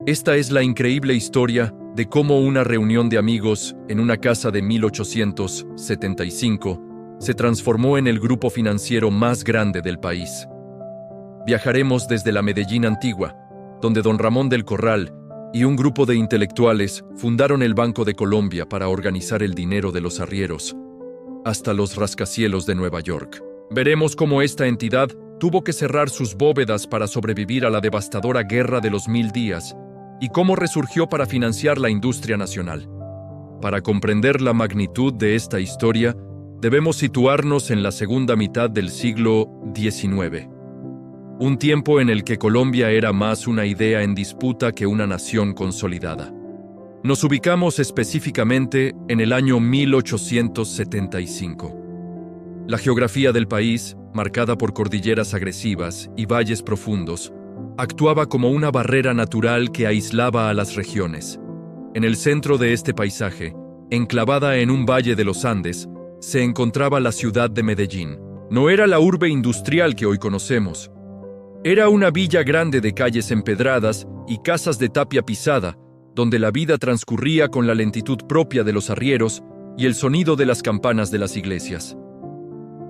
Esta es la increíble historia de cómo una reunión de amigos en una casa de 1875 se transformó en el grupo financiero más grande del país. Viajaremos desde la Medellín antigua, donde don Ramón del Corral y un grupo de intelectuales fundaron el Banco de Colombia para organizar el dinero de los arrieros, hasta los rascacielos de Nueva York. Veremos cómo esta entidad tuvo que cerrar sus bóvedas para sobrevivir a la devastadora Guerra de los 1000 días y cómo resurgió para financiar la industria nacional. Para comprender la magnitud de esta historia, debemos situarnos en la segunda mitad del siglo XIX, un tiempo en el que Colombia era más una idea en disputa que una nación consolidada. Nos ubicamos específicamente en el año 1875. La geografía del país, marcada por cordilleras agresivas y valles profundos, actuaba como una barrera natural que aislaba a las regiones. En el centro de este paisaje, enclavada en un valle de los Andes, se encontraba la ciudad de Medellín. No era la urbe industrial que hoy conocemos. Era una villa grande de calles empedradas y casas de tapia pisada, donde la vida transcurría con la lentitud propia de los arrieros y el sonido de las campanas de las iglesias.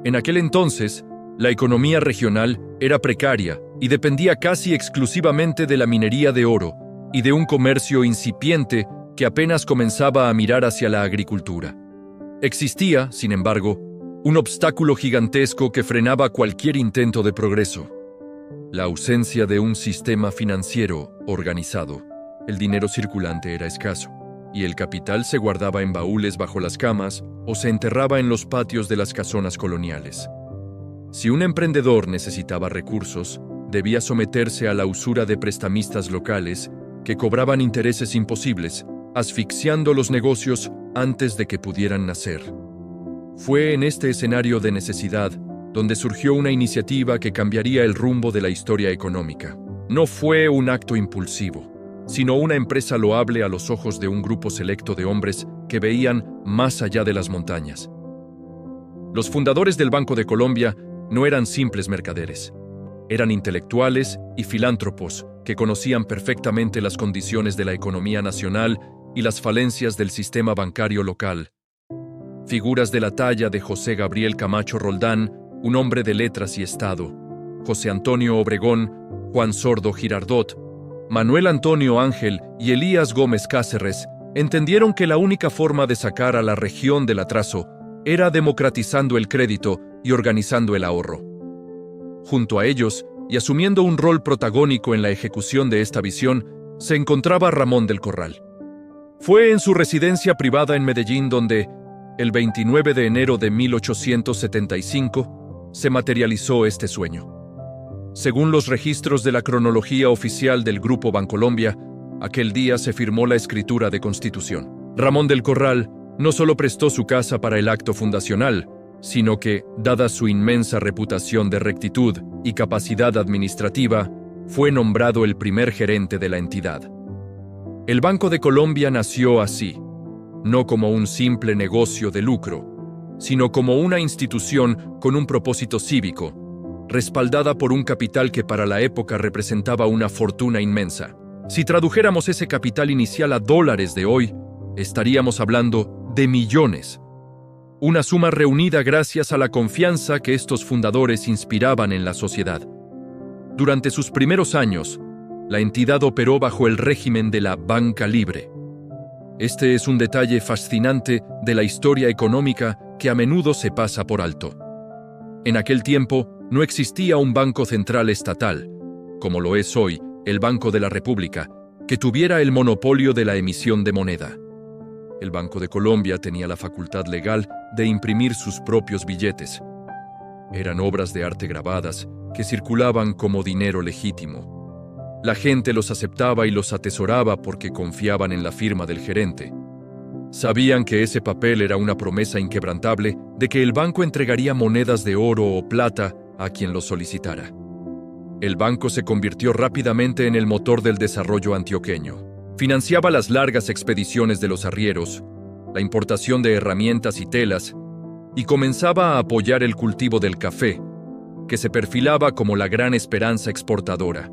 En aquel entonces, la economía regional era precaria y dependía casi exclusivamente de la minería de oro y de un comercio incipiente que apenas comenzaba a mirar hacia la agricultura. Existía, sin embargo, un obstáculo gigantesco que frenaba cualquier intento de progreso: la ausencia de un sistema financiero organizado. El dinero circulante era escaso, y el capital se guardaba en baúles bajo las camas o se enterraba en los patios de las casonas coloniales. Si un emprendedor necesitaba recursos, debía someterse a la usura de prestamistas locales que cobraban intereses imposibles, asfixiando los negocios antes de que pudieran nacer. Fue en este escenario de necesidad donde surgió una iniciativa que cambiaría el rumbo de la historia económica. No fue un acto impulsivo, sino una empresa loable a los ojos de un grupo selecto de hombres que veían más allá de las montañas. Los fundadores del Banco de Colombia no eran simples mercaderes. Eran intelectuales y filántropos que conocían perfectamente las condiciones de la economía nacional y las falencias del sistema bancario local. Figuras de la talla de José Gabriel Camacho Roldán, un hombre de letras y Estado, José Antonio Obregón, Juan Sordo Girardot, Manuel Antonio Ángel y Elías Gómez Cáceres entendieron que la única forma de sacar a la región del atraso era democratizando el crédito y organizando el ahorro. Junto a ellos, y asumiendo un rol protagónico en la ejecución de esta visión, se encontraba Ramón del Corral. Fue en su residencia privada en Medellín donde, el 29 de enero de 1875, se materializó este sueño. Según los registros de la cronología oficial del Grupo Bancolombia, aquel día se firmó la escritura de Constitución. Ramón del Corral no solo prestó su casa para el acto fundacional, sino que, dada su inmensa reputación de rectitud y capacidad administrativa, fue nombrado el primer gerente de la entidad. El Banco de Colombia nació así, no como un simple negocio de lucro, sino como una institución con un propósito cívico, respaldada por un capital que para la época representaba una fortuna inmensa. Si tradujéramos ese capital inicial a dólares de hoy, estaríamos hablando de millones. Una suma reunida gracias a la confianza que estos fundadores inspiraban en la sociedad. Durante sus primeros años, la entidad operó bajo el régimen de la banca libre. Este es un detalle fascinante de la historia económica que a menudo se pasa por alto. En aquel tiempo no existía un banco central estatal, como lo es hoy el Banco de la República, que tuviera el monopolio de la emisión de moneda. El Banco de Colombia tenía la facultad legal de imprimir sus propios billetes. Eran obras de arte grabadas que circulaban como dinero legítimo. La gente los aceptaba y los atesoraba porque confiaban en la firma del gerente. Sabían que ese papel era una promesa inquebrantable de que el banco entregaría monedas de oro o plata a quien lo solicitara. El banco se convirtió rápidamente en el motor del desarrollo antioqueño. Financiaba las largas expediciones de los arrieros, la importación de herramientas y telas, y comenzaba a apoyar el cultivo del café, que se perfilaba como la gran esperanza exportadora.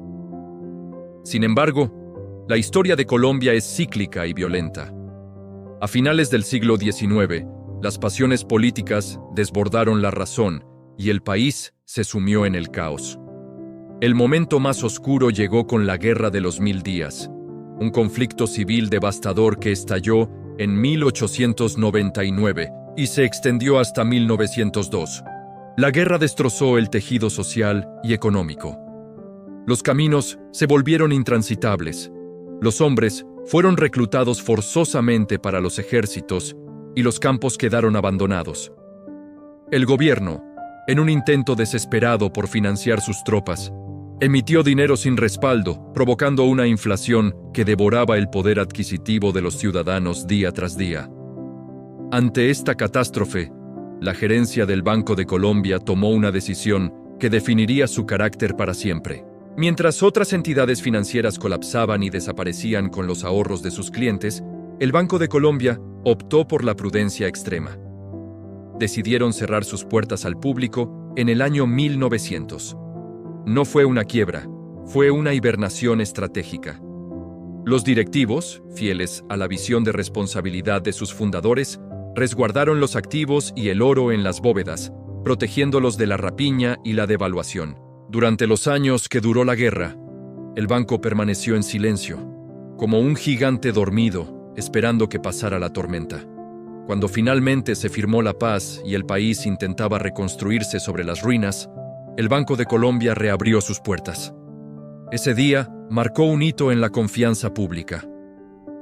Sin embargo, La historia de Colombia es cíclica y violenta. A finales del siglo XIX, las pasiones políticas desbordaron la razón y el país se sumió en el caos. El momento más oscuro llegó con la Guerra de los 1000 días, un conflicto civil devastador que estalló en 1899 y se extendió hasta 1902. La guerra destrozó el tejido social y económico. Los caminos se volvieron intransitables. Los hombres fueron reclutados forzosamente para los ejércitos y los campos quedaron abandonados. El gobierno, en un intento desesperado por financiar sus tropas, emitió dinero sin respaldo, provocando una inflación que devoraba el poder adquisitivo de los ciudadanos día tras día. Ante esta catástrofe, la gerencia del Banco de Colombia tomó una decisión que definiría su carácter para siempre. Mientras otras entidades financieras colapsaban y desaparecían con los ahorros de sus clientes, el Banco de Colombia optó por la prudencia extrema. Decidieron cerrar sus puertas al público en el año 1900. No fue una quiebra, fue una hibernación estratégica. Los directivos, fieles a la visión de responsabilidad de sus fundadores, resguardaron los activos y el oro en las bóvedas, protegiéndolos de la rapiña y la devaluación. Durante los años que duró la guerra, el banco permaneció en silencio, como un gigante dormido, esperando que pasara la tormenta. Cuando finalmente se firmó la paz y el país intentaba reconstruirse sobre las ruinas, el Banco de Colombia reabrió sus puertas. Ese día marcó un hito en la confianza pública.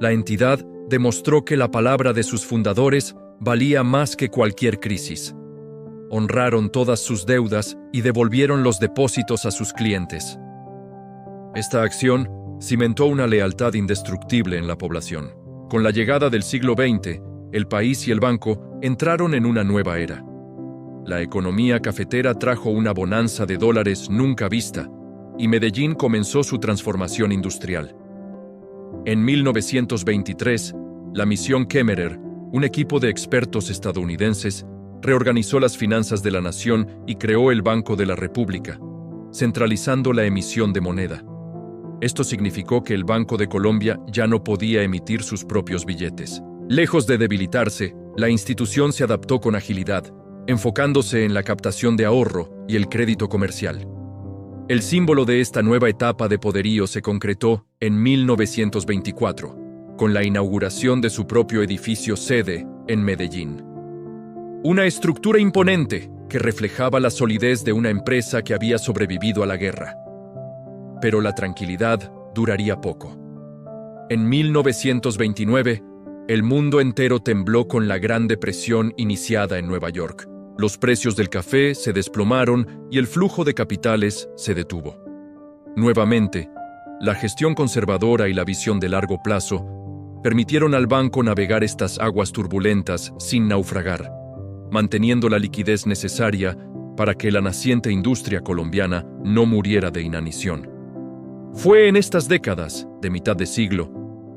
La entidad demostró que la palabra de sus fundadores valía más que cualquier crisis. Honraron todas sus deudas y devolvieron los depósitos a sus clientes. Esta acción cimentó una lealtad indestructible en la población. Con la llegada del siglo XX, el país y el banco entraron en una nueva era. La economía cafetera trajo una bonanza de dólares nunca vista, y Medellín comenzó su transformación industrial. En 1923, la misión Kemmerer, un equipo de expertos estadounidenses, reorganizó las finanzas de la nación y creó el Banco de la República, centralizando la emisión de moneda. Esto significó que el Banco de Colombia ya no podía emitir sus propios billetes. Lejos de debilitarse, la institución se adaptó con agilidad, enfocándose en la captación de ahorro y el crédito comercial. El símbolo de esta nueva etapa de poderío se concretó en 1924, con la inauguración de su propio edificio sede en Medellín. Una estructura imponente que reflejaba la solidez de una empresa que había sobrevivido a la guerra. Pero la tranquilidad duraría poco. En 1929, el mundo entero tembló con la Gran Depresión iniciada en Nueva York. Los precios del café se desplomaron y el flujo de capitales se detuvo. Nuevamente, la gestión conservadora y la visión de largo plazo permitieron al banco navegar estas aguas turbulentas sin naufragar, manteniendo la liquidez necesaria para que la naciente industria colombiana no muriera de inanición. Fue en estas décadas, de mitad de siglo,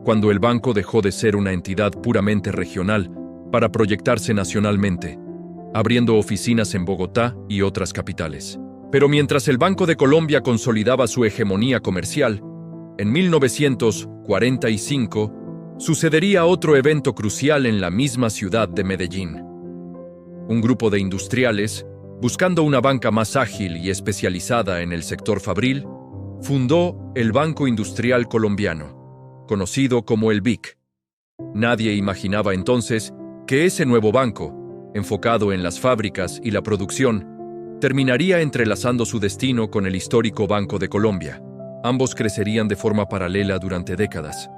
cuando el banco dejó de ser una entidad puramente regional para proyectarse nacionalmente, abriendo oficinas en Bogotá y otras capitales. Pero mientras el Banco de Colombia consolidaba su hegemonía comercial, en 1945 sucedería otro evento crucial en la misma ciudad de Medellín. Un grupo de industriales, buscando una banca más ágil y especializada en el sector fabril, fundó el Banco Industrial Colombiano, conocido como el BIC. Nadie imaginaba entonces que ese nuevo banco, enfocado en las fábricas y la producción, terminaría entrelazando su destino con el histórico Banco de Colombia. Ambos crecerían de forma paralela durante décadas,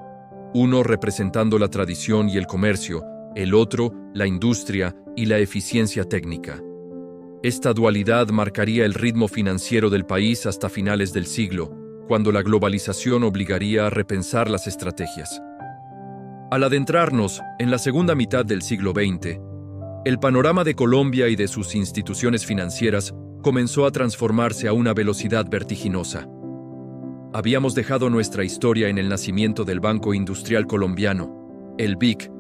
uno representando la tradición y el comercio, el otro la industria y la eficiencia técnica. Esta dualidad marcaría el ritmo financiero del país hasta finales del siglo, cuando la globalización obligaría a repensar las estrategias. Al adentrarnos en la segunda mitad del siglo XX, el panorama de Colombia y de sus instituciones financieras comenzó a transformarse a una velocidad vertiginosa. Habíamos dejado nuestra historia en el nacimiento del Banco Industrial Colombiano, el BIC,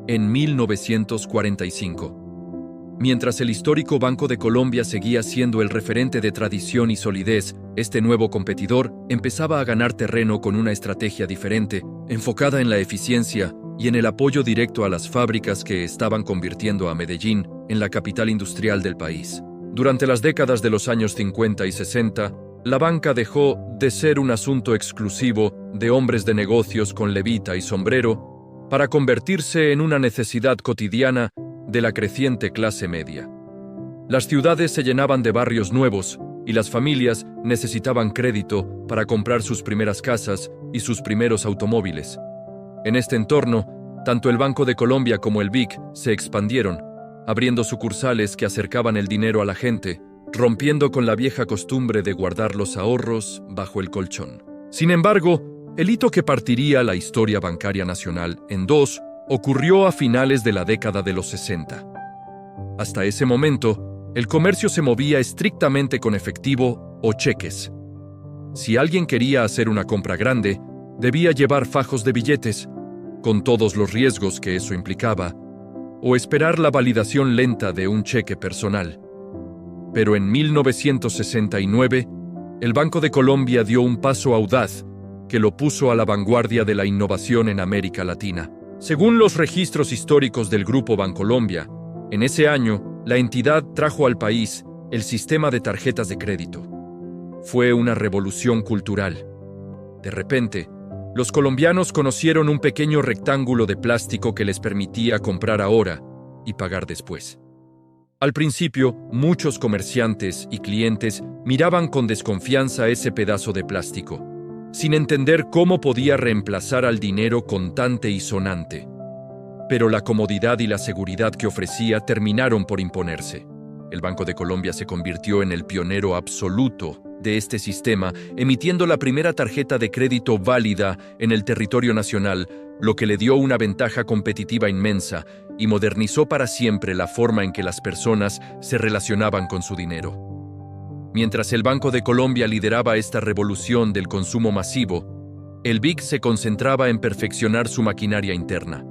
en 1945. Mientras el histórico Banco de Colombia seguía siendo el referente de tradición y solidez, este nuevo competidor empezaba a ganar terreno con una estrategia diferente, enfocada en la eficiencia y en el apoyo directo a las fábricas que estaban convirtiendo a Medellín en la capital industrial del país. Durante las décadas de los años 50 y 60, la banca dejó de ser un asunto exclusivo de hombres de negocios con levita y sombrero para convertirse en una necesidad cotidiana de la creciente clase media. Las ciudades se llenaban de barrios nuevos y las familias necesitaban crédito para comprar sus primeras casas y sus primeros automóviles. En este entorno, tanto el Banco de Colombia como el BIC se expandieron, abriendo sucursales que acercaban el dinero a la gente, rompiendo con la vieja costumbre de guardar los ahorros bajo el colchón. Sin embargo, el hito que partiría la historia bancaria nacional en dos ocurrió a finales de la década de los 60. Hasta ese momento, el comercio se movía estrictamente con efectivo o cheques. Si alguien quería hacer una compra grande, debía llevar fajos de billetes, con todos los riesgos que eso implicaba, o esperar la validación lenta de un cheque personal. Pero en 1969, el Banco de Colombia dio un paso audaz que lo puso a la vanguardia de la innovación en América Latina. Según los registros históricos del Grupo Bancolombia, en ese año, la entidad trajo al país el sistema de tarjetas de crédito. Fue una revolución cultural. De repente, los colombianos conocieron un pequeño rectángulo de plástico que les permitía comprar ahora y pagar después. Al principio, muchos comerciantes y clientes miraban con desconfianza ese pedazo de plástico, sin entender cómo podía reemplazar al dinero contante y sonante. Pero la comodidad y la seguridad que ofrecía terminaron por imponerse. El Banco de Colombia se convirtió en el pionero absoluto de este sistema, emitiendo la primera tarjeta de crédito válida en el territorio nacional, lo que le dio una ventaja competitiva inmensa y modernizó para siempre la forma en que las personas se relacionaban con su dinero. Mientras el Banco de Colombia lideraba esta revolución del consumo masivo, el BIC se concentraba en perfeccionar su maquinaria interna.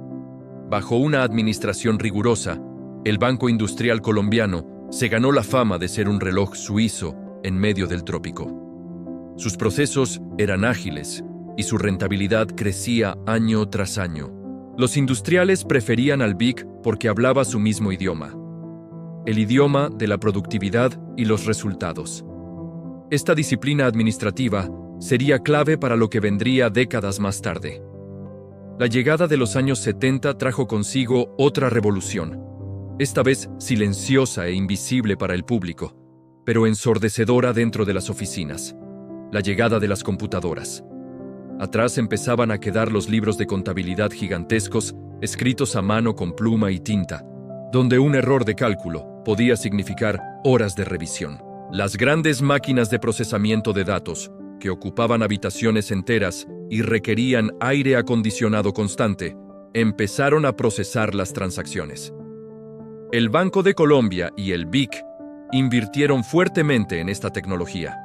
Bajo una administración rigurosa, el Banco Industrial Colombiano se ganó la fama de ser un reloj suizo en medio del trópico. Sus procesos eran ágiles y su rentabilidad crecía año tras año. Los industriales preferían al BIC porque hablaba su mismo idioma, el idioma de la productividad y los resultados. Esta disciplina administrativa sería clave para lo que vendría décadas más tarde. La llegada de los años 70 trajo consigo otra revolución, esta vez silenciosa e invisible para el público, pero ensordecedora dentro de las oficinas: la llegada de las computadoras. Atrás empezaban a quedar los libros de contabilidad gigantescos, escritos a mano con pluma y tinta, donde un error de cálculo podía significar horas de revisión. Las grandes máquinas de procesamiento de datos, que ocupaban habitaciones enteras y requerían aire acondicionado constante, empezaron a procesar las transacciones. El Banco de Colombia y el BIC invirtieron fuertemente en esta tecnología.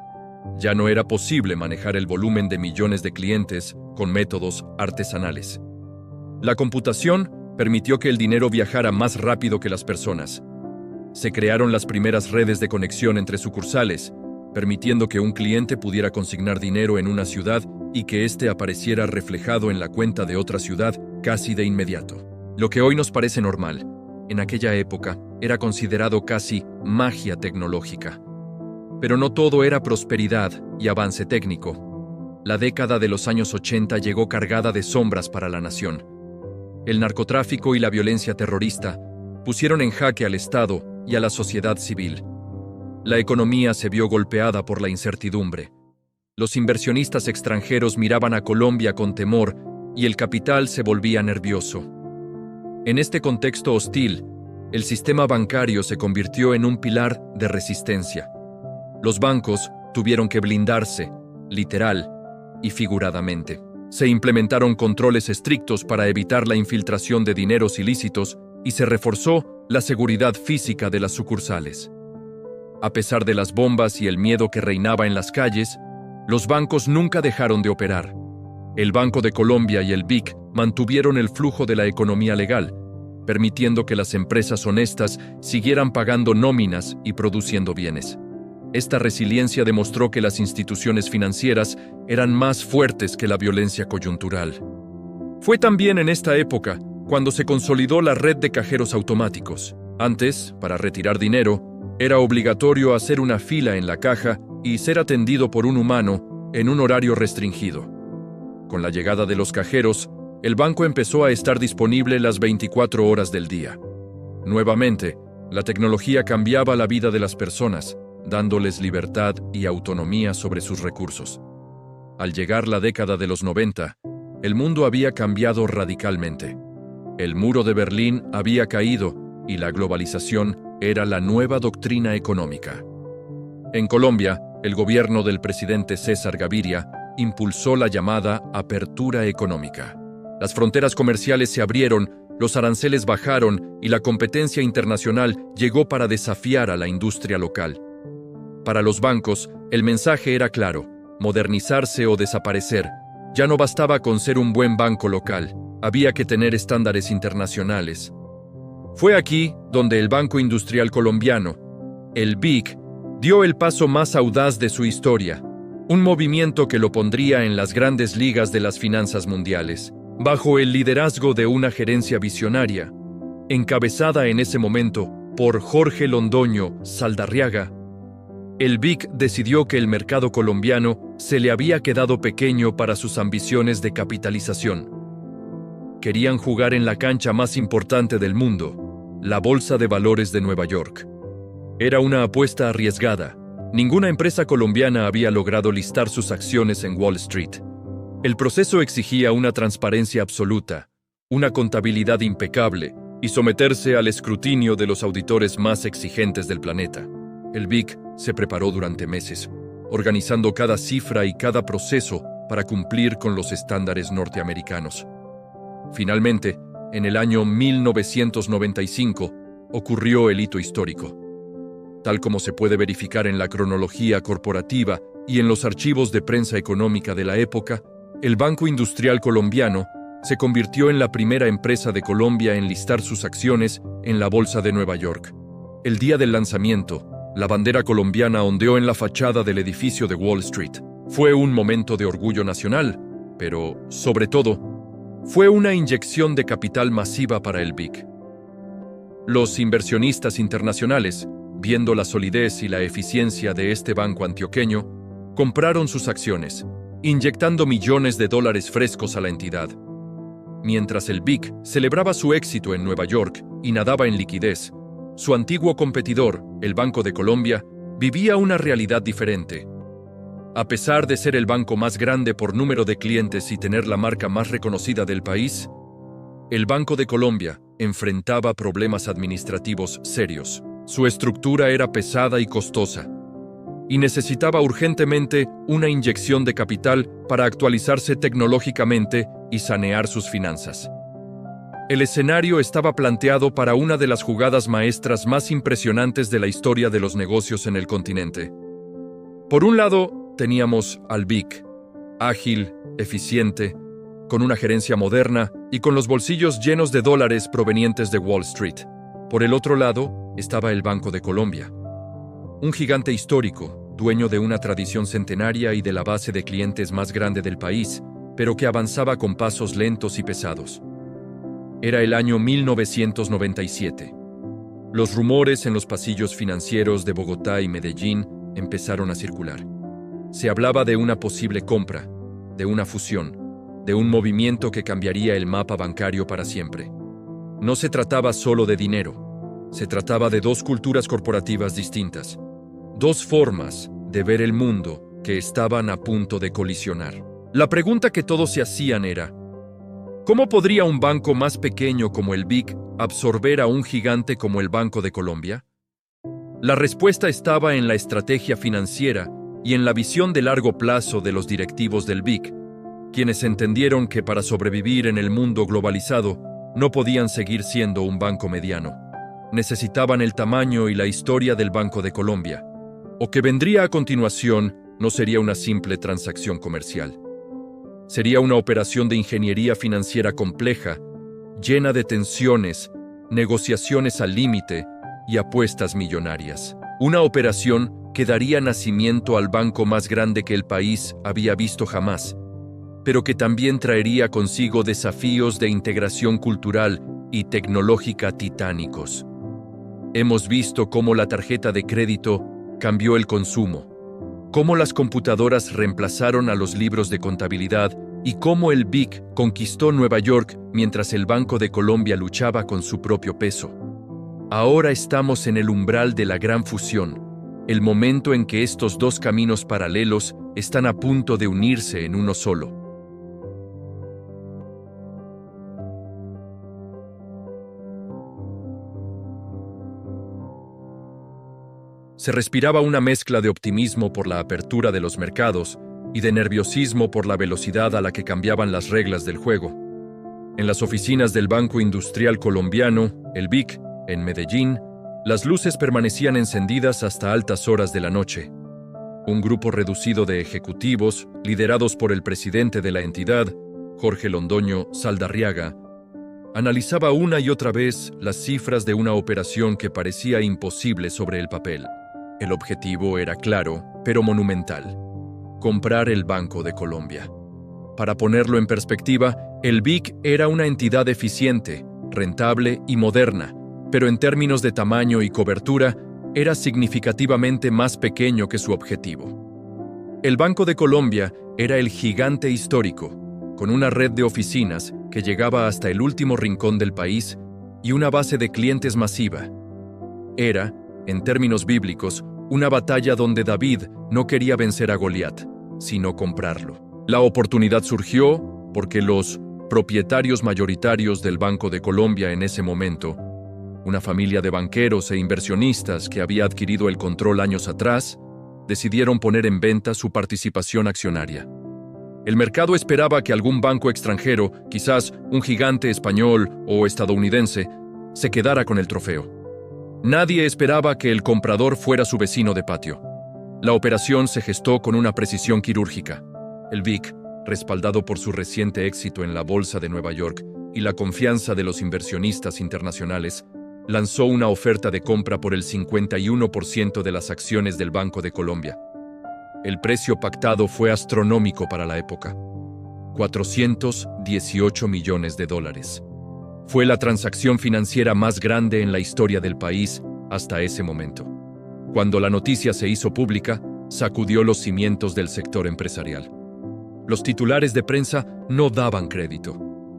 Ya no era posible manejar el volumen de millones de clientes con métodos artesanales. La computación permitió que el dinero viajara más rápido que las personas. Se crearon las primeras redes de conexión entre sucursales, permitiendo que un cliente pudiera consignar dinero en una ciudad y que éste apareciera reflejado en la cuenta de otra ciudad casi de inmediato. Lo que hoy nos parece normal, en aquella época, era considerado casi magia tecnológica. Pero no todo era prosperidad y avance técnico. La década de los años 80 llegó cargada de sombras para la nación. El narcotráfico y la violencia terrorista pusieron en jaque al Estado y a la sociedad civil. La economía se vio golpeada por la incertidumbre. Los inversionistas extranjeros miraban a Colombia con temor y el capital se volvía nervioso. En este contexto hostil, el sistema bancario se convirtió en un pilar de resistencia. Los bancos tuvieron que blindarse, literal y figuradamente. Se implementaron controles estrictos para evitar la infiltración de dineros ilícitos y se reforzó la seguridad física de las sucursales. A pesar de las bombas y el miedo que reinaba en las calles, los bancos nunca dejaron de operar. El Banco de Colombia y el BIC mantuvieron el flujo de la economía legal, permitiendo que las empresas honestas siguieran pagando nóminas y produciendo bienes. Esta resiliencia demostró que las instituciones financieras eran más fuertes que la violencia coyuntural. Fue también en esta época cuando se consolidó la red de cajeros automáticos. Antes, para retirar dinero, era obligatorio hacer una fila en la caja y ser atendido por un humano en un horario restringido. Con la llegada de los cajeros, el banco empezó a estar disponible las 24 horas del día. Nuevamente, la tecnología cambiaba la vida de las personas, dándoles libertad y autonomía sobre sus recursos. Al llegar la década de los 90, el mundo había cambiado radicalmente. El muro de Berlín había caído y la globalización era la nueva doctrina económica. En Colombia, el gobierno del presidente César Gaviria impulsó la llamada apertura económica. Las fronteras comerciales se abrieron, los aranceles bajaron y la competencia internacional llegó para desafiar a la industria local. Para los bancos, el mensaje era claro: modernizarse o desaparecer. Ya no bastaba con ser un buen banco local, había que tener estándares internacionales. Fue aquí donde el Banco Industrial Colombiano, el BIC, dio el paso más audaz de su historia, un movimiento que lo pondría en las grandes ligas de las finanzas mundiales, bajo el liderazgo de una gerencia visionaria, encabezada en ese momento por Jorge Londoño Saldarriaga. El BIC decidió que el mercado colombiano se le había quedado pequeño para sus ambiciones de capitalización. Querían jugar en la cancha más importante del mundo, la Bolsa de Valores de Nueva York. Era una apuesta arriesgada. Ninguna empresa colombiana había logrado listar sus acciones en Wall Street. El proceso exigía una transparencia absoluta, una contabilidad impecable y someterse al escrutinio de los auditores más exigentes del planeta. El BIC se preparó durante meses, organizando cada cifra y cada proceso para cumplir con los estándares norteamericanos. Finalmente, en el año 1995, ocurrió el hito histórico. Tal como se puede verificar en la cronología corporativa y en los archivos de prensa económica de la época, el Banco Industrial Colombiano se convirtió en la primera empresa de Colombia en listar sus acciones en la Bolsa de Nueva York. El día del lanzamiento, la bandera colombiana ondeó en la fachada del edificio de Wall Street. Fue un momento de orgullo nacional, pero, sobre todo, fue una inyección de capital masiva para el BIC. Los inversionistas internacionales, viendo la solidez y la eficiencia de este banco antioqueño, compraron sus acciones, inyectando millones de dólares frescos a la entidad. Mientras el BIC celebraba su éxito en Nueva York y nadaba en liquidez, su antiguo competidor, el Banco de Colombia, vivía una realidad diferente. A pesar de ser el banco más grande por número de clientes y tener la marca más reconocida del país, el Banco de Colombia enfrentaba problemas administrativos serios. Su estructura era pesada y costosa, y necesitaba urgentemente una inyección de capital para actualizarse tecnológicamente y sanear sus finanzas. El escenario estaba planteado para una de las jugadas maestras más impresionantes de la historia de los negocios en el continente. Por un lado, teníamos al BIC, ágil, eficiente, con una gerencia moderna y con los bolsillos llenos de dólares provenientes de Wall Street. Por el otro lado, estaba el Banco de Colombia, un gigante histórico, dueño de una tradición centenaria y de la base de clientes más grande del país, pero que avanzaba con pasos lentos y pesados. Era el año 1997. Los rumores en los pasillos financieros de Bogotá y Medellín empezaron a circular. Se hablaba de una posible compra, de una fusión, de un movimiento que cambiaría el mapa bancario para siempre. No se trataba solo de dinero, se trataba de dos culturas corporativas distintas, dos formas de ver el mundo que estaban a punto de colisionar. La pregunta que todos se hacían era: ¿cómo podría un banco más pequeño como el BIC absorber a un gigante como el Banco de Colombia? La respuesta estaba en la estrategia financiera y en la visión de largo plazo de los directivos del BIC, quienes entendieron que para sobrevivir en el mundo globalizado no podían seguir siendo un banco mediano. Necesitaban el tamaño y la historia del Banco de Colombia. O que vendría a continuación no sería una simple transacción comercial. Sería una operación de ingeniería financiera compleja, llena de tensiones, negociaciones al límite y apuestas millonarias. Una operación que daría nacimiento al banco más grande que el país había visto jamás, pero que también traería consigo desafíos de integración cultural y tecnológica titánicos. Hemos visto cómo la tarjeta de crédito cambió el consumo, cómo las computadoras reemplazaron a los libros de contabilidad y cómo el BIC conquistó Nueva York mientras el Banco de Colombia luchaba con su propio peso. Ahora estamos en el umbral de la gran fusión, el momento en que estos dos caminos paralelos están a punto de unirse en uno solo. Se respiraba una mezcla de optimismo por la apertura de los mercados y de nerviosismo por la velocidad a la que cambiaban las reglas del juego. En las oficinas del Banco Industrial Colombiano, el BIC, en Medellín, las luces permanecían encendidas hasta altas horas de la noche. Un grupo reducido de ejecutivos, liderados por el presidente de la entidad, Jorge Londoño Saldarriaga, analizaba una y otra vez las cifras de una operación que parecía imposible sobre el papel. El objetivo era claro, pero monumental: comprar el Banco de Colombia. Para ponerlo en perspectiva, el BIC era una entidad eficiente, rentable y moderna, pero en términos de tamaño y cobertura, era significativamente más pequeño que su objetivo. El Banco de Colombia era el gigante histórico, con una red de oficinas que llegaba hasta el último rincón del país y una base de clientes masiva. Era, en términos bíblicos, una batalla donde David no quería vencer a Goliat, sino comprarlo. La oportunidad surgió porque los propietarios mayoritarios del Banco de Colombia en ese momento, una familia de banqueros e inversionistas que había adquirido el control años atrás, decidieron poner en venta su participación accionaria. El mercado esperaba que algún banco extranjero, quizás un gigante español o estadounidense, se quedara con el trofeo. Nadie esperaba que el comprador fuera su vecino de patio. La operación se gestó con una precisión quirúrgica. El BIC, respaldado por su reciente éxito en la Bolsa de Nueva York y la confianza de los inversionistas internacionales, lanzó una oferta de compra por el 51% de las acciones del Banco de Colombia. El precio pactado fue astronómico para la época: $418 millones. Fue la transacción financiera más grande en la historia del país hasta ese momento. Cuando la noticia se hizo pública, sacudió los cimientos del sector empresarial. Los titulares de prensa no daban crédito.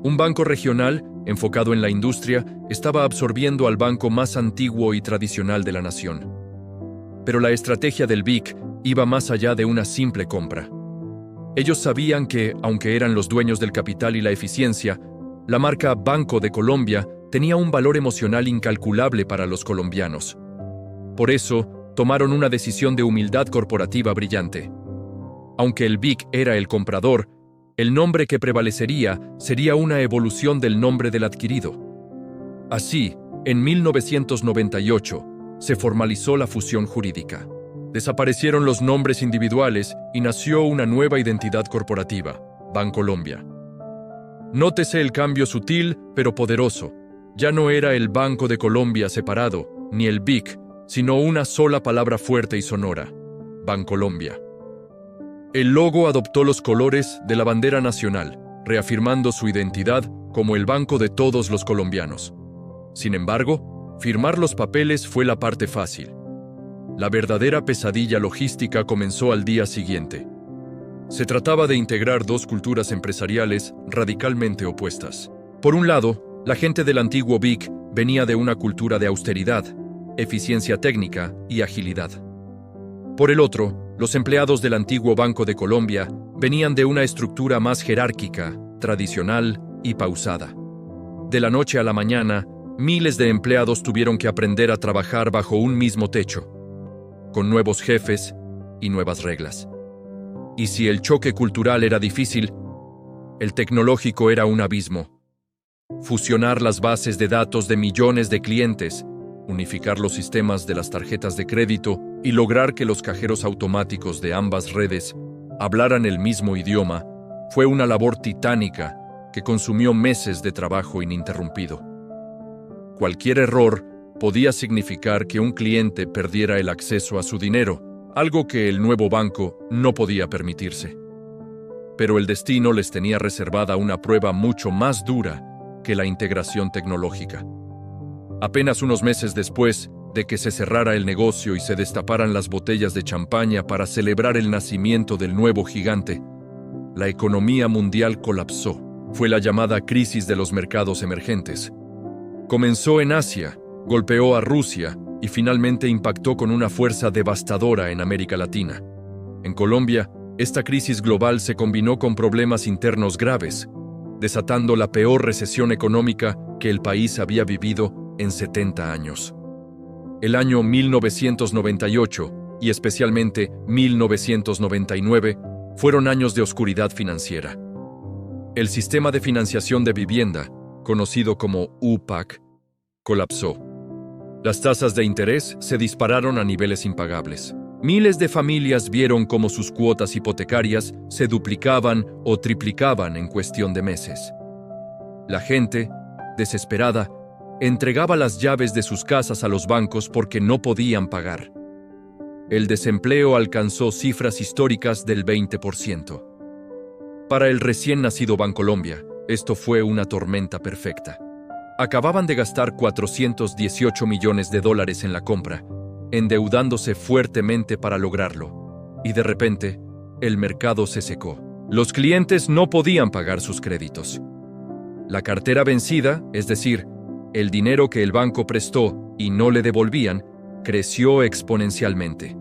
Un banco regional, enfocado en la industria, estaba absorbiendo al banco más antiguo y tradicional de la nación. Pero la estrategia del BIC iba más allá de una simple compra. Ellos sabían que, aunque eran los dueños del capital y la eficiencia, la marca Banco de Colombia tenía un valor emocional incalculable para los colombianos. Por eso, tomaron una decisión de humildad corporativa brillante. Aunque el BIC era el comprador, el nombre que prevalecería sería una evolución del nombre del adquirido. Así, en 1998, se formalizó la fusión jurídica. Desaparecieron los nombres individuales y nació una nueva identidad corporativa: Bancolombia. Nótese el cambio sutil pero poderoso. Ya no era el Banco de Colombia separado, ni el BIC, sino una sola palabra fuerte y sonora: Bancolombia. El logo adoptó los colores de la bandera nacional, reafirmando su identidad como el banco de todos los colombianos. Sin embargo, firmar los papeles fue la parte fácil. La verdadera pesadilla logística comenzó al día siguiente. Se trataba de integrar dos culturas empresariales radicalmente opuestas. Por un lado, la gente del antiguo BIC venía de una cultura de austeridad, eficiencia técnica y agilidad. Por el otro, los empleados del antiguo Banco de Colombia venían de una estructura más jerárquica, tradicional y pausada. De la noche a la mañana, miles de empleados tuvieron que aprender a trabajar bajo un mismo techo, con nuevos jefes y nuevas reglas. Y si el choque cultural era difícil, el tecnológico era un abismo. Fusionar las bases de datos de millones de clientes, unificar los sistemas de las tarjetas de crédito y lograr que los cajeros automáticos de ambas redes hablaran el mismo idioma fue una labor titánica que consumió meses de trabajo ininterrumpido. cualquier error podía significar que un cliente perdiera el acceso a su dinero, algo que el nuevo banco no podía permitirse. Pero el destino les tenía reservada una prueba mucho más dura que la integración tecnológica. Apenas unos meses después de que se cerrara el negocio y se destaparan las botellas de champaña para celebrar el nacimiento del nuevo gigante, la economía mundial colapsó. Fue la llamada crisis de los mercados emergentes. Comenzó en Asia, golpeó a Rusia y finalmente impactó con una fuerza devastadora en América Latina. En Colombia, esta crisis global se combinó con problemas internos graves, desatando la peor recesión económica que el país había vivido en 70 años. El año 1998 y especialmente 1999 fueron años de oscuridad financiera. El sistema de financiación de vivienda, conocido como UPAC, colapsó. Las tasas de interés se dispararon a niveles impagables. Miles de familias vieron cómo sus cuotas hipotecarias se duplicaban o triplicaban en cuestión de meses. La gente, desesperada, entregaba las llaves de sus casas a los bancos porque no podían pagar. El desempleo alcanzó cifras históricas del 20%. Para el recién nacido Bancolombia, esto fue una tormenta perfecta. Acababan de gastar $418 millones en la compra, endeudándose fuertemente para lograrlo. Y de repente, el mercado se secó. Los clientes no podían pagar sus créditos. La cartera vencida, es decir, el dinero que el banco prestó y no le devolvían, creció exponencialmente.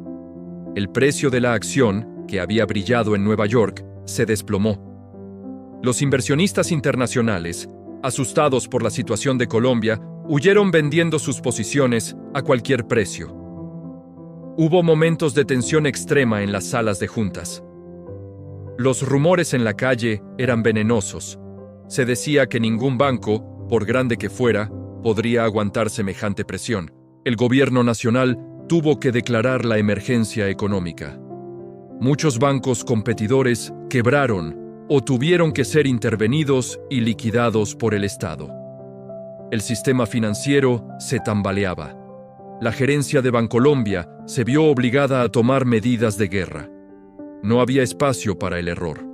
El precio de la acción, que había brillado en Nueva York, se desplomó. Los inversionistas internacionales, asustados por la situación de Colombia, huyeron vendiendo sus posiciones a cualquier precio. Hubo momentos de tensión extrema en las salas de juntas. Los rumores en la calle eran venenosos. Se decía que ningún banco, por grande que fuera, podría aguantar semejante presión. El gobierno nacional tuvo que declarar la emergencia económica. Muchos bancos competidores quebraron o tuvieron que ser intervenidos y liquidados por el Estado. El sistema financiero se tambaleaba. La gerencia de Bancolombia se vio obligada a tomar medidas de guerra. No había espacio para el error.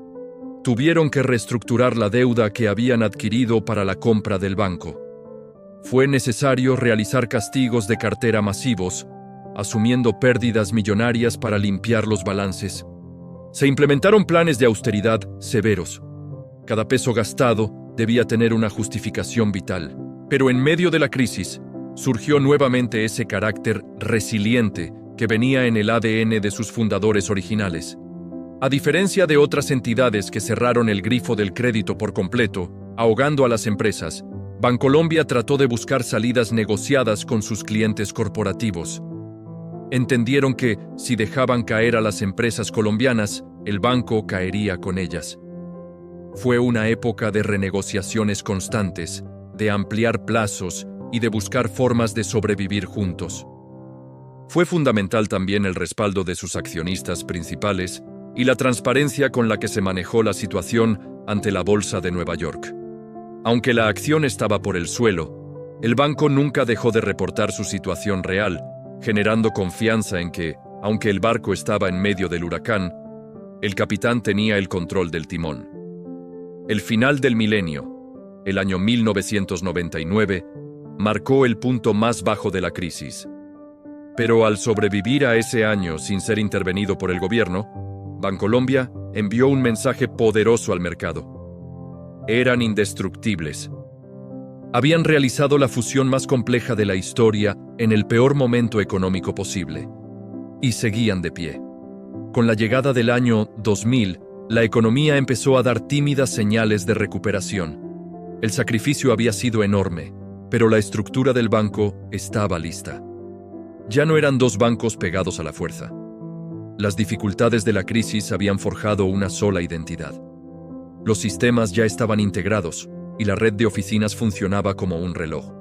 Tuvieron que reestructurar la deuda que habían adquirido para la compra del banco. Fue necesario realizar castigos de cartera masivos, asumiendo pérdidas millonarias para limpiar los balances. Se implementaron planes de austeridad severos. Cada peso gastado debía tener una justificación vital. Pero en medio de la crisis, surgió nuevamente ese carácter resiliente que venía en el ADN de sus fundadores originales. A diferencia de otras entidades que cerraron el grifo del crédito por completo, ahogando a las empresas, Bancolombia trató de buscar salidas negociadas con sus clientes corporativos. Entendieron que, si dejaban caer a las empresas colombianas, el banco caería con ellas. Fue una época de renegociaciones constantes, de ampliar plazos y de buscar formas de sobrevivir juntos. Fue fundamental también el respaldo de sus accionistas principales y la transparencia con la que se manejó la situación ante la Bolsa de Nueva York. Aunque la acción estaba por el suelo, el banco nunca dejó de reportar su situación real, generando confianza en que, aunque el barco estaba en medio del huracán, el capitán tenía el control del timón. El final del milenio, el año 1999, marcó el punto más bajo de la crisis. Pero al sobrevivir a ese año sin ser intervenido por el gobierno, Bancolombia envió un mensaje poderoso al mercado. Eran indestructibles. Habían realizado la fusión más compleja de la historia en el peor momento económico posible. Y seguían de pie. Con la llegada del año 2000, la economía empezó a dar tímidas señales de recuperación. El sacrificio había sido enorme, pero la estructura del banco estaba lista. Ya no eran dos bancos pegados a la fuerza. Las dificultades de la crisis habían forjado una sola identidad. Los sistemas ya estaban integrados y la red de oficinas funcionaba como un reloj.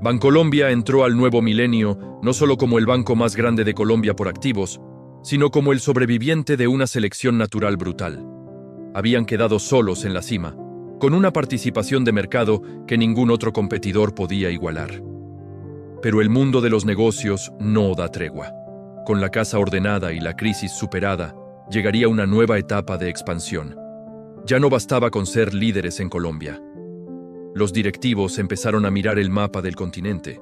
Bancolombia entró al nuevo milenio no solo como el banco más grande de Colombia por activos, sino como el sobreviviente de una selección natural brutal. Habían quedado solos en la cima, con una participación de mercado que ningún otro competidor podía igualar. Pero el mundo de los negocios no da tregua. Con la casa ordenada y la crisis superada, llegaría una nueva etapa de expansión. Ya no bastaba con ser líderes en Colombia. Los directivos empezaron a mirar el mapa del continente.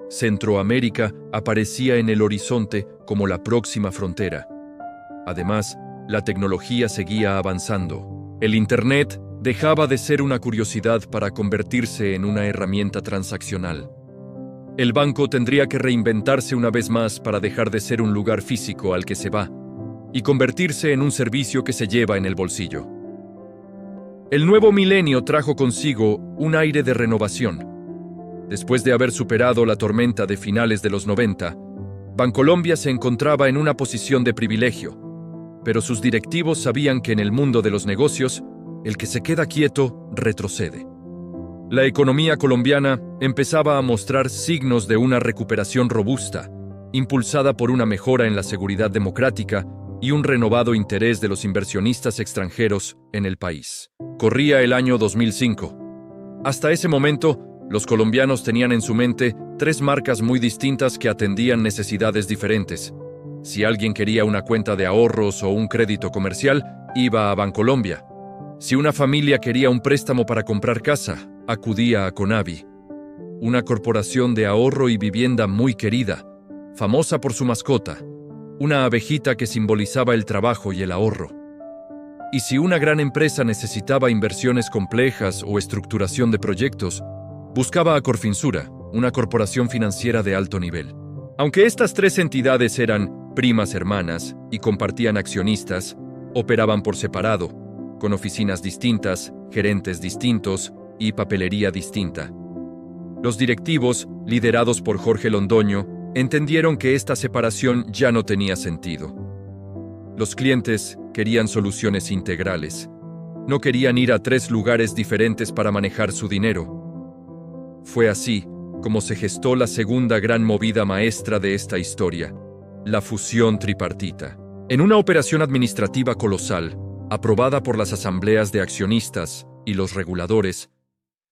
Centroamérica aparecía en el horizonte como la próxima frontera. Además, la tecnología seguía avanzando. El Internet dejaba de ser una curiosidad para convertirse en una herramienta transaccional. El banco tendría que reinventarse una vez más para dejar de ser un lugar físico al que se va y convertirse en un servicio que se lleva en el bolsillo. El nuevo milenio trajo consigo un aire de renovación. Después de haber superado la tormenta de finales de los 90, Bancolombia se encontraba en una posición de privilegio, pero sus directivos sabían que en el mundo de los negocios, el que se queda quieto retrocede. La economía colombiana empezaba a mostrar signos de una recuperación robusta, impulsada por una mejora en la seguridad democrática y un renovado interés de los inversionistas extranjeros en el país. Corría el año 2005. Hasta ese momento, los colombianos tenían en su mente 3 marcas muy distintas que atendían necesidades diferentes. Si alguien quería una cuenta de ahorros o un crédito comercial, iba a Bancolombia. Si una familia quería un préstamo para comprar casa, acudía a Conavi, una corporación de ahorro y vivienda muy querida, famosa por su mascota, una abejita que simbolizaba el trabajo y el ahorro. Y si una gran empresa necesitaba inversiones complejas o estructuración de proyectos, buscaba a Corfinsura, una corporación financiera de alto nivel. Aunque estas 3 entidades eran primas hermanas y compartían accionistas, operaban por separado, con oficinas distintas, gerentes distintos y papelería distinta. Los directivos, liderados por Jorge Londoño, entendieron que esta separación ya no tenía sentido. Los clientes querían soluciones integrales. No querían ir a 3 lugares diferentes para manejar su dinero. Fue así como se gestó la segunda gran movida maestra de esta historia, la fusión tripartita. En una operación administrativa colosal, aprobada por las asambleas de accionistas y los reguladores,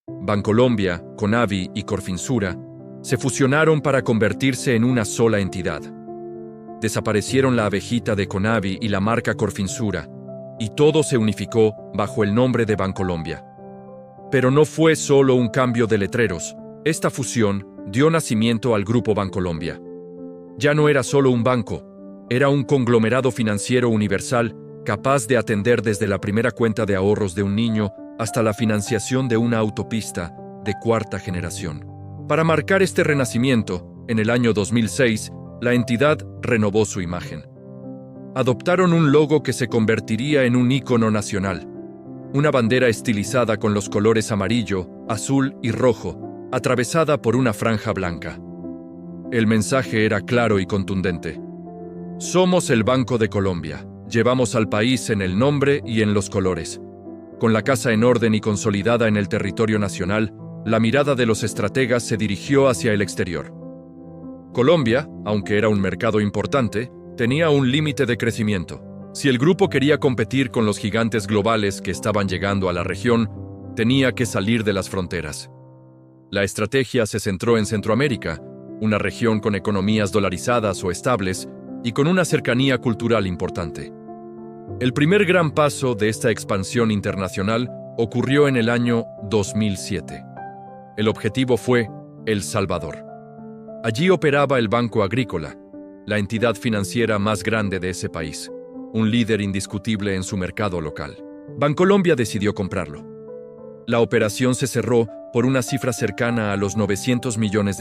Bancolombia, Conavi y Corfinsura se fusionaron para convertirse en una sola entidad. Desaparecieron la abejita de Conavi y la marca Corfinsura, y todo se unificó bajo el nombre de Bancolombia. Pero no fue solo un cambio de letreros. Esta fusión dio nacimiento al Grupo Bancolombia. Ya no era solo un banco, era un conglomerado financiero universal capaz de atender desde la primera cuenta de ahorros de un niño hasta la financiación de una autopista de 4ª generación. Para marcar este renacimiento, en el año 2006, la entidad renovó su imagen. Adoptaron un logo que se convertiría en un ícono nacional, una bandera estilizada con los colores amarillo, azul y rojo, atravesada por una franja blanca. El mensaje era claro y contundente. Somos el Banco de Colombia. Llevamos al país en el nombre y en los colores. Con la casa en orden y consolidada en el territorio nacional, la mirada de los estrategas se dirigió hacia el exterior. Colombia, aunque era un mercado importante, tenía un límite de crecimiento. Si el grupo quería competir con los gigantes globales que estaban llegando a la región, tenía que salir de las fronteras. La estrategia se centró en Centroamérica, una región con economías dolarizadas o estables y con una cercanía cultural importante. El primer gran paso de esta expansión internacional ocurrió en el año 2007. El objetivo fue El Salvador. Allí operaba el Banco Agrícola, la entidad financiera más grande de ese país, un líder indiscutible en su mercado local. Bancolombia decidió comprarlo. La operación se cerró por una cifra cercana a los $900 millones.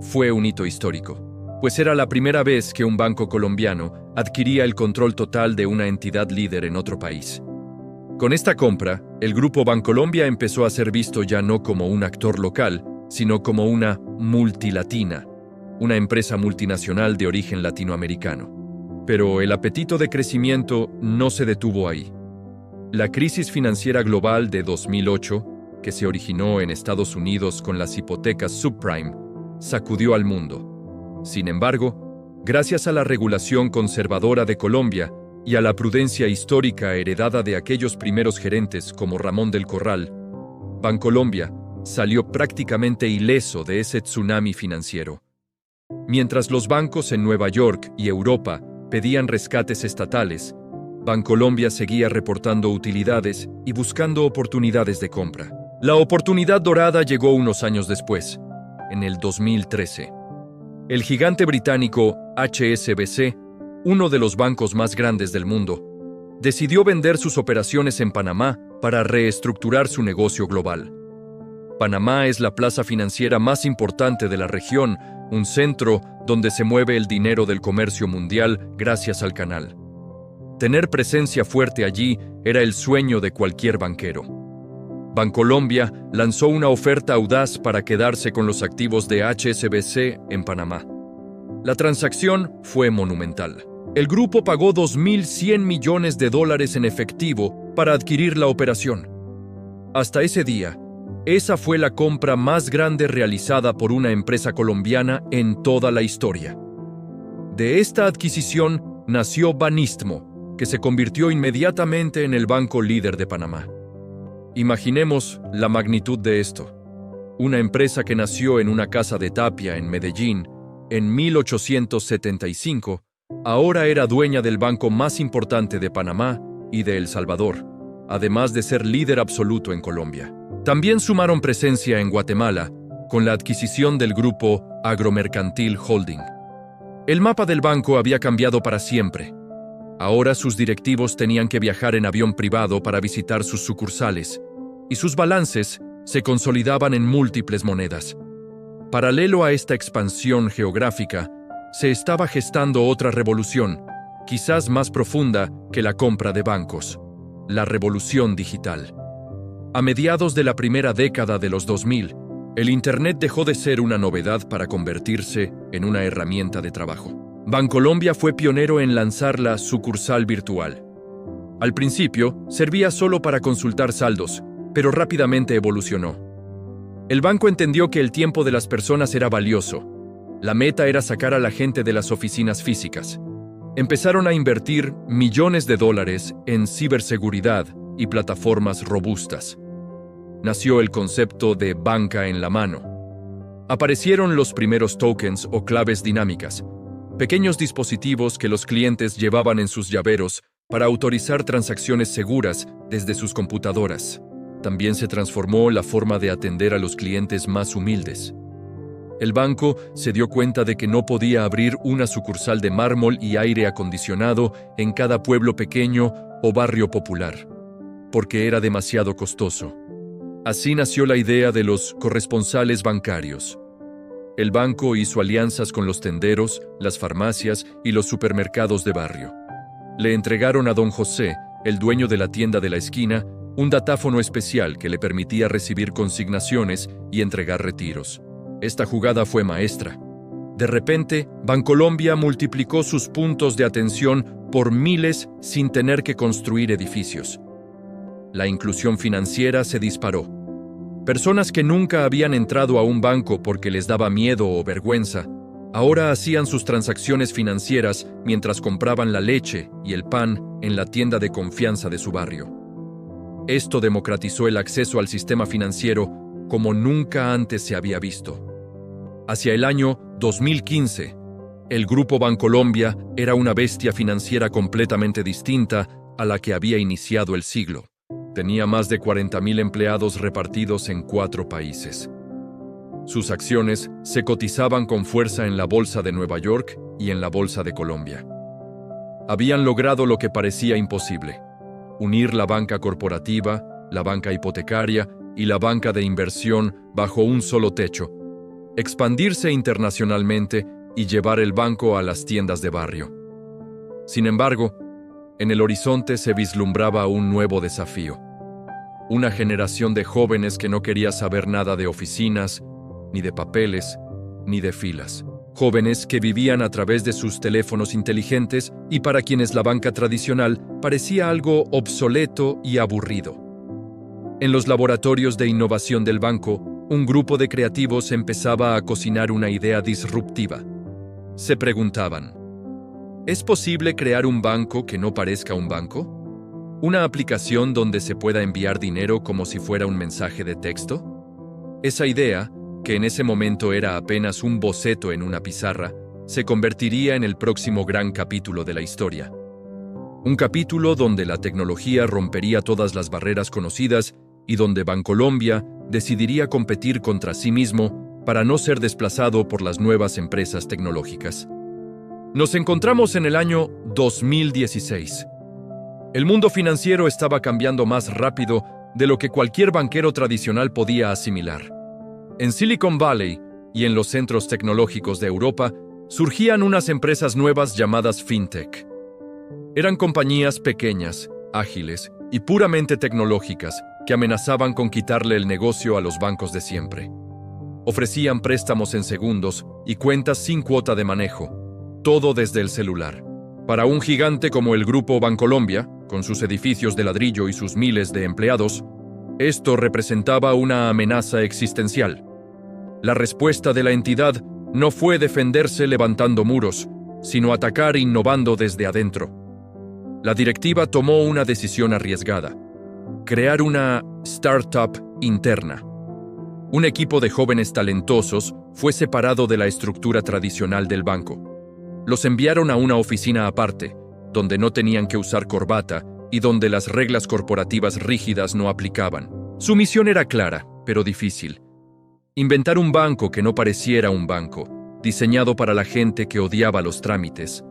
Fue un hito histórico, pues era la primera vez que un banco colombiano adquiría el control total de una entidad líder en otro país. Con esta compra, el Grupo Bancolombia empezó a ser visto ya no como un actor local, sino como una multilatina, una empresa multinacional de origen latinoamericano. Pero el apetito de crecimiento no se detuvo ahí. La crisis financiera global de 2008, que se originó en Estados Unidos con las hipotecas subprime, sacudió al mundo. Sin embargo, gracias a la regulación conservadora de Colombia, y a la prudencia histórica heredada de aquellos primeros gerentes como Ramón del Corral, Bancolombia salió prácticamente ileso de ese tsunami financiero. Mientras los bancos en Nueva York y Europa pedían rescates estatales, Bancolombia seguía reportando utilidades y buscando oportunidades de compra. La oportunidad dorada llegó unos años después, en el 2013. El gigante británico HSBC, uno de los bancos más grandes del mundo, decidió vender sus operaciones en Panamá para reestructurar su negocio global. Panamá es la plaza financiera más importante de la región, un centro donde se mueve el dinero del comercio mundial gracias al canal. Tener presencia fuerte allí era el sueño de cualquier banquero. Bancolombia lanzó una oferta audaz para quedarse con los activos de HSBC en Panamá. La transacción fue monumental. El grupo pagó $2.100 millones en efectivo para adquirir la operación. Hasta ese día, esa fue la compra más grande realizada por una empresa colombiana en toda la historia. De esta adquisición nació Banistmo, que se convirtió inmediatamente en el banco líder de Panamá. Imaginemos la magnitud de esto. Una empresa que nació en una casa de tapia en Medellín en 1875, ahora era dueña del banco más importante de Panamá y de El Salvador, además de ser líder absoluto en Colombia. También sumaron presencia en Guatemala con la adquisición del grupo Agromercantil Holding. El mapa del banco había cambiado para siempre. Ahora sus directivos tenían que viajar en avión privado para visitar sus sucursales, y sus balances se consolidaban en múltiples monedas. Paralelo a esta expansión geográfica, se estaba gestando otra revolución, quizás más profunda que la compra de bancos: la revolución digital. A mediados de la primera década de los 2000, el Internet dejó de ser una novedad para convertirse en una herramienta de trabajo. Bancolombia fue pionero en lanzar la sucursal virtual. Al principio, servía solo para consultar saldos, pero rápidamente evolucionó. El banco entendió que el tiempo de las personas era valioso. La meta era sacar a la gente de las oficinas físicas. Empezaron a invertir millones de dólares en ciberseguridad y plataformas robustas. Nació el concepto de banca en la mano. Aparecieron los primeros tokens o claves dinámicas, pequeños dispositivos que los clientes llevaban en sus llaveros para autorizar transacciones seguras desde sus computadoras. También se transformó la forma de atender a los clientes más humildes. El banco se dio cuenta de que no podía abrir una sucursal de mármol y aire acondicionado en cada pueblo pequeño o barrio popular, porque era demasiado costoso. Así nació la idea de los corresponsales bancarios. El banco hizo alianzas con los tenderos, las farmacias y los supermercados de barrio. Le entregaron a don José, el dueño de la tienda de la esquina, un datáfono especial que le permitía recibir consignaciones y entregar retiros. Esta jugada fue maestra. De repente, Bancolombia multiplicó sus puntos de atención por miles sin tener que construir edificios. La inclusión financiera se disparó. Personas que nunca habían entrado a un banco porque les daba miedo o vergüenza, ahora hacían sus transacciones financieras mientras compraban la leche y el pan en la tienda de confianza de su barrio. Esto democratizó el acceso al sistema financiero como nunca antes se había visto. Hacia el año 2015, el Grupo Bancolombia era una bestia financiera completamente distinta a la que había iniciado el siglo. Tenía más de 40,000 empleados repartidos en 4 países. Sus acciones se cotizaban con fuerza en la Bolsa de Nueva York y en la Bolsa de Colombia. Habían logrado lo que parecía imposible: unir la banca corporativa, la banca hipotecaria y la banca de inversión bajo un solo techo, expandirse internacionalmente y llevar el banco a las tiendas de barrio. Sin embargo, en el horizonte se vislumbraba un nuevo desafío. Una generación de jóvenes que no quería saber nada de oficinas, ni de papeles, ni de filas. Jóvenes que vivían a través de sus teléfonos inteligentes y para quienes la banca tradicional parecía algo obsoleto y aburrido. En los laboratorios de innovación del banco, un grupo de creativos empezaba a cocinar una idea disruptiva. Se preguntaban: ¿Es posible crear un banco que no parezca un banco? ¿Una aplicación donde se pueda enviar dinero como si fuera un mensaje de texto? Esa idea, que en ese momento era apenas un boceto en una pizarra, se convertiría en el próximo gran capítulo de la historia. Un capítulo donde la tecnología rompería todas las barreras conocidas y donde Bancolombia decidiría competir contra sí mismo para no ser desplazado por las nuevas empresas tecnológicas. Nos encontramos en el año 2016. El mundo financiero estaba cambiando más rápido de lo que cualquier banquero tradicional podía asimilar. En Silicon Valley y en los centros tecnológicos de Europa surgían unas empresas nuevas llamadas fintech. Eran compañías pequeñas, ágiles y puramente tecnológicas que amenazaban con quitarle el negocio a los bancos de siempre. Ofrecían préstamos en segundos y cuentas sin cuota de manejo, todo desde el celular. Para un gigante como el Grupo Bancolombia, con sus edificios de ladrillo y sus miles de empleados, esto representaba una amenaza existencial. La respuesta de la entidad no fue defenderse levantando muros, sino atacar innovando desde adentro. La directiva tomó una decisión arriesgada: crear una startup interna. Un equipo de jóvenes talentosos fue separado de la estructura tradicional del banco. Los enviaron a una oficina aparte, donde no tenían que usar corbata y donde las reglas corporativas rígidas no aplicaban. Su misión era clara, pero difícil: inventar un banco que no pareciera un banco, diseñado para la gente que odiaba los trámites.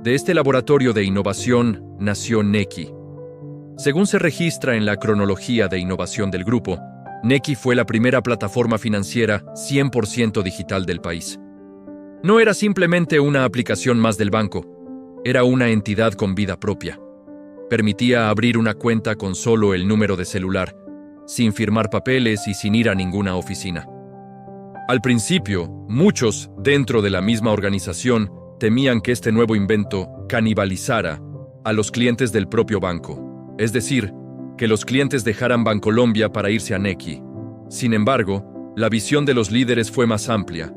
De este laboratorio de innovación nació Nequi. Según se registra en la cronología de innovación del grupo, Nequi fue la primera plataforma financiera 100% digital del país. No era simplemente una aplicación más del banco, era una entidad con vida propia. Permitía abrir una cuenta con solo el número de celular, sin firmar papeles y sin ir a ninguna oficina. Al principio, muchos dentro de la misma organización temían que este nuevo invento canibalizara a los clientes del propio banco, es decir, que los clientes dejaran Bancolombia para irse a Nequi. Sin embargo, la visión de los líderes fue más amplia.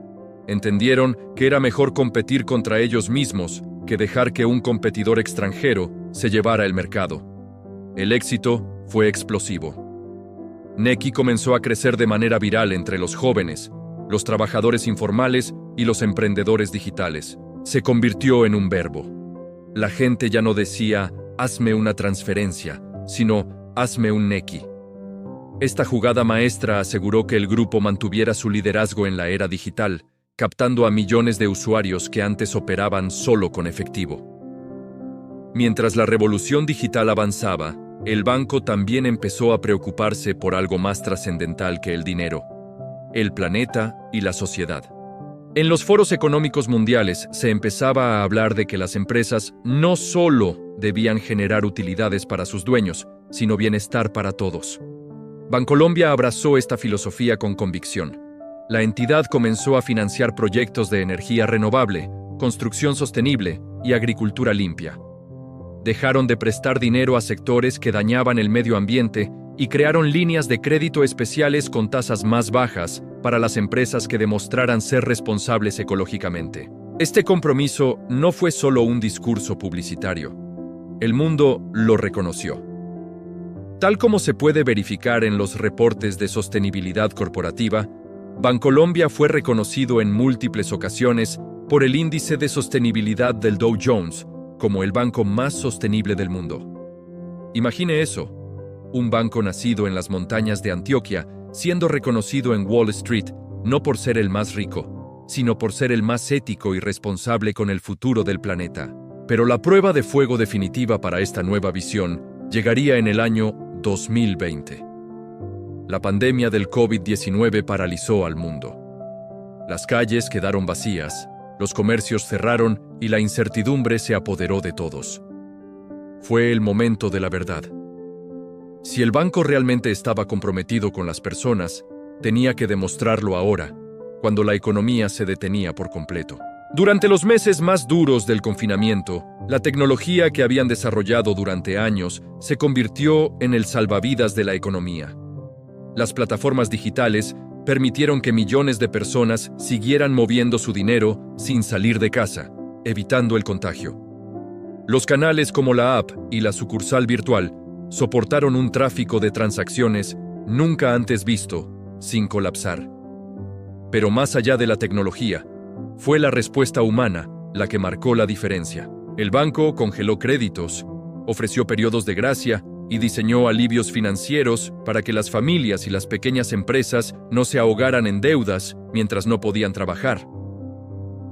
Entendieron que era mejor competir contra ellos mismos que dejar que un competidor extranjero se llevara el mercado. El éxito fue explosivo. Nequi comenzó a crecer de manera viral entre los jóvenes, los trabajadores informales y los emprendedores digitales. Se convirtió en un verbo. La gente ya no decía «hazme una transferencia», sino «hazme un Nequi». Esta jugada maestra aseguró que el grupo mantuviera su liderazgo en la era digital, captando a millones de usuarios que antes operaban solo con efectivo. Mientras la revolución digital avanzaba, el banco también empezó a preocuparse por algo más trascendental que el dinero: el planeta y la sociedad. En los foros económicos mundiales se empezaba a hablar de que las empresas no solo debían generar utilidades para sus dueños, sino bienestar para todos. Bancolombia abrazó esta filosofía con convicción. La entidad comenzó a financiar proyectos de energía renovable, construcción sostenible y agricultura limpia. Dejaron de prestar dinero a sectores que dañaban el medio ambiente y crearon líneas de crédito especiales con tasas más bajas para las empresas que demostraran ser responsables ecológicamente. Este compromiso no fue solo un discurso publicitario. El mundo lo reconoció. Tal como se puede verificar en los reportes de sostenibilidad corporativa, Bancolombia fue reconocido en múltiples ocasiones por el índice de sostenibilidad del Dow Jones como el banco más sostenible del mundo. Imagine eso: un banco nacido en las montañas de Antioquia, siendo reconocido en Wall Street no por ser el más rico, sino por ser el más ético y responsable con el futuro del planeta. Pero la prueba de fuego definitiva para esta nueva visión llegaría en el año 2020. La pandemia del COVID-19 paralizó al mundo. Las calles quedaron vacías, los comercios cerraron y la incertidumbre se apoderó de todos. Fue el momento de la verdad. Si el banco realmente estaba comprometido con las personas, tenía que demostrarlo ahora, cuando la economía se detenía por completo. Durante los meses más duros del confinamiento, la tecnología que habían desarrollado durante años se convirtió en el salvavidas de la economía. Las plataformas digitales permitieron que millones de personas siguieran moviendo su dinero sin salir de casa, evitando el contagio. Los canales como la app y la sucursal virtual soportaron un tráfico de transacciones nunca antes visto, sin colapsar. Pero más allá de la tecnología, fue la respuesta humana la que marcó la diferencia. El banco congeló créditos, ofreció periodos de gracia y diseñó alivios financieros para que las familias y las pequeñas empresas no se ahogaran en deudas mientras no podían trabajar.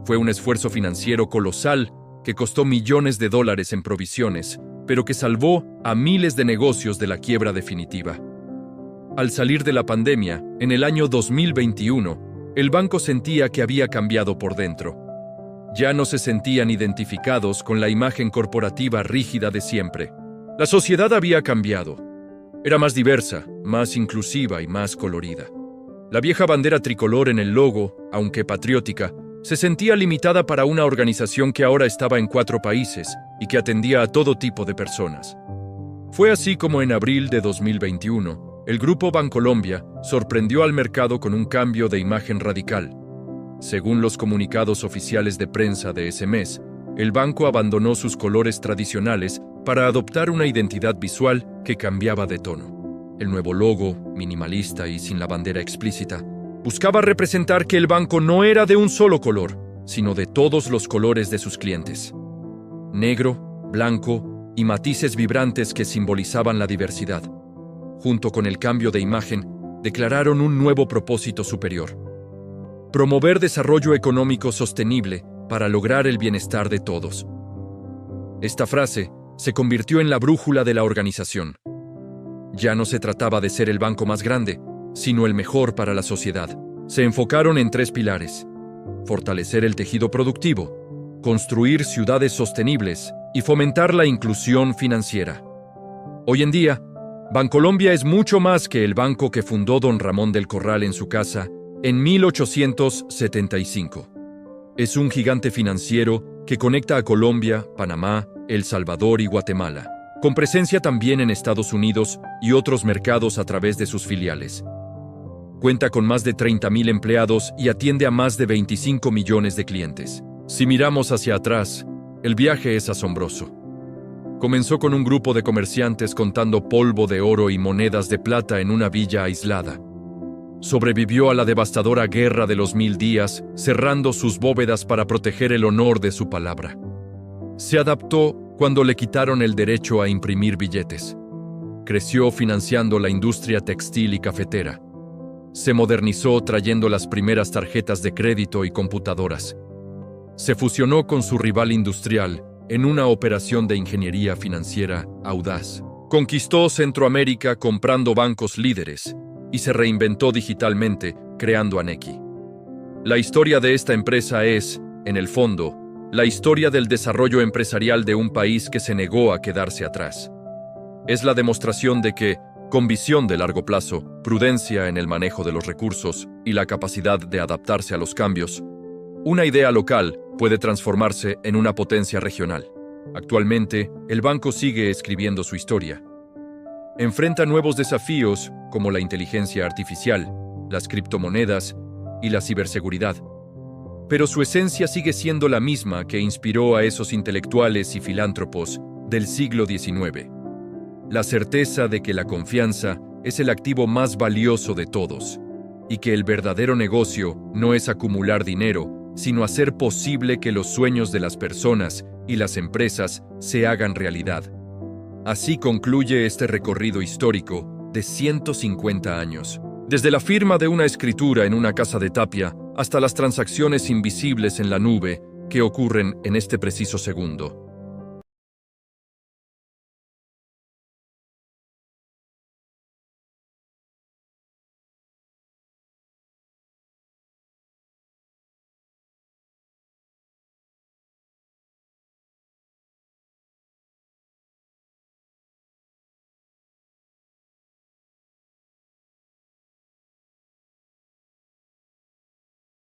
Fue un esfuerzo financiero colosal que costó millones de dólares en provisiones, pero que salvó a miles de negocios de la quiebra definitiva. Al salir de la pandemia, en el año 2021, el banco sentía que había cambiado por dentro. Ya no se sentían identificados con la imagen corporativa rígida de siempre. La sociedad había cambiado. Era más diversa, más inclusiva y más colorida. La vieja bandera tricolor en el logo, aunque patriótica, se sentía limitada para una organización que ahora estaba en 4 países y que atendía a todo tipo de personas. Fue así como en abril de 2021, el Grupo Bancolombia sorprendió al mercado con un cambio de imagen radical. Según los comunicados oficiales de prensa de ese mes, el banco abandonó sus colores tradicionales para adoptar una identidad visual que cambiaba de tono. El nuevo logo, minimalista y sin la bandera explícita, buscaba representar que el banco no era de un solo color, sino de todos los colores de sus clientes. Negro, blanco y matices vibrantes que simbolizaban la diversidad. Junto con el cambio de imagen, declararon un nuevo propósito superior: promover desarrollo económico sostenible para lograr el bienestar de todos. Esta frase se convirtió en la brújula de la organización. Ya no se trataba de ser el banco más grande, sino el mejor para la sociedad. Se enfocaron en 3 pilares: fortalecer el tejido productivo, construir ciudades sostenibles y fomentar la inclusión financiera. Hoy en día, Bancolombia es mucho más que el banco que fundó don Ramón del Corral en su casa en 1875. Es un gigante financiero que conecta a Colombia, Panamá, El Salvador y Guatemala, con presencia también en Estados Unidos y otros mercados a través de sus filiales. Cuenta con más de 30,000 empleados y atiende a más de 25 millones de clientes. Si miramos hacia atrás, el viaje es asombroso. Comenzó con un grupo de comerciantes contando polvo de oro y monedas de plata en una villa aislada. Sobrevivió a la devastadora Guerra de los 1000 días, cerrando sus bóvedas para proteger el honor de su palabra. Se adaptó cuando le quitaron el derecho a imprimir billetes. Creció financiando la industria textil y cafetera. Se modernizó trayendo las primeras tarjetas de crédito y computadoras. Se fusionó con su rival industrial en una operación de ingeniería financiera audaz. Conquistó Centroamérica comprando bancos líderes y se reinventó digitalmente creando Anequi. La historia de esta empresa es, en el fondo, la historia del desarrollo empresarial de un país que se negó a quedarse atrás. Es la demostración de que, con visión de largo plazo, prudencia en el manejo de los recursos y la capacidad de adaptarse a los cambios, una idea local puede transformarse en una potencia regional. Actualmente, el banco sigue escribiendo su historia. Enfrenta nuevos desafíos como la inteligencia artificial, las criptomonedas y la ciberseguridad. Pero su esencia sigue siendo la misma que inspiró a esos intelectuales y filántropos del siglo XIX. La certeza de que la confianza es el activo más valioso de todos y que el verdadero negocio no es acumular dinero, sino hacer posible que los sueños de las personas y las empresas se hagan realidad. Así concluye este recorrido histórico de 150 años. Desde la firma de una escritura en una casa de tapia hasta las transacciones invisibles en la nube que ocurren en este preciso segundo.